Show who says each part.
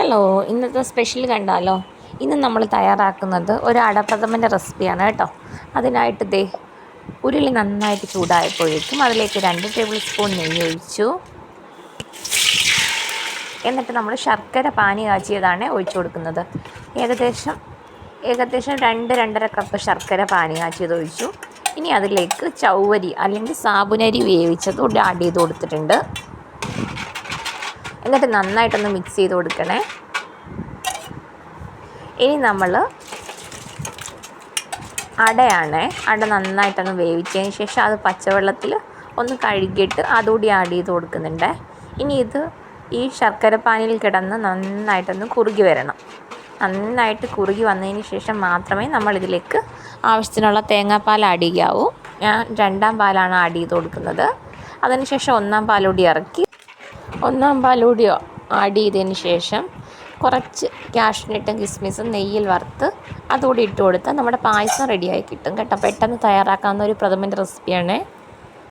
Speaker 1: Hello, ഇന്നത്തെ special കണ്ടാലോ. ഇന്ന് നമ്മൾ തയ്യാറാക്കുന്നത് ഒരു അടപ്രഥമൻ്റെ റെസിപ്പിയാണ് കേട്ടോ. അതിനായിട്ട് ഉരുളി നന്നായിട്ട് ചൂടായപ്പോഴേക്കും അതിലേക്ക് 2 ടേബിൾ സ്പൂൺ നെയ്യ് ഒഴിച്ചു. എന്നിട്ട് നമ്മൾ ശർക്കര പാനി കാച്ചിയതാണ് ഒഴിച്ചു കൊടുക്കുന്നത്. ഏകദേശം 2-2.5 കപ്പ് ശർക്കര പാനി കാച്ചിയത് ഒഴിച്ചു. ഇനി അതിലേക്ക് ചൗവരി അല്ലെങ്കിൽ സാബുനരി വേവിച്ചത് ആഡ് ചെയ്ത് കൊടുത്തിട്ടുണ്ട്. എന്നിട്ട് നന്നായിട്ടൊന്ന് മിക്സ് ചെയ്ത് കൊടുക്കണേ. ഇനി നമ്മൾ അട നന്നായിട്ടൊന്ന് വേവിച്ചതിന് ശേഷം അത് പച്ചവെള്ളത്തിൽ ഒന്ന് കഴുകിയിട്ട് അതുകൂടി ആഡ് ചെയ്ത് കൊടുക്കുന്നുണ്ട്. ഇനി ഈ ശർക്കരപ്പാനിയിൽ കിടന്ന് നന്നായിട്ടൊന്ന് കുറുകി വരണം. നന്നായിട്ട് കുറുകി വന്നതിന് ശേഷം മാത്രമേ നമ്മളിതിലേക്ക് ആവശ്യത്തിനുള്ള തേങ്ങാപ്പാൽ ആഡ് ചെയ്യാവൂ. ഞാൻ 2ാം പാലാണ് ആഡ് ചെയ്ത് കൊടുക്കുന്നത്. അതിനുശേഷം 1ാം പാലൂടി ഇറക്കി 1ാം പാലൂടി ആഡ് ചെയ്തതിന് ശേഷം കുറച്ച് കാഷ്നട്ടും കിസ്മിസും നെയ്യിൽ വറുത്ത് അതുകൂടി ഇട്ട് കൊടുത്താൽ നമ്മുടെ പായസം റെഡിയായി കിട്ടും കേട്ടോ. പെട്ടെന്ന് തയ്യാറാക്കാവുന്ന ഒരു പ്രഥമൻ്റെ റെസിപ്പിയാണ്.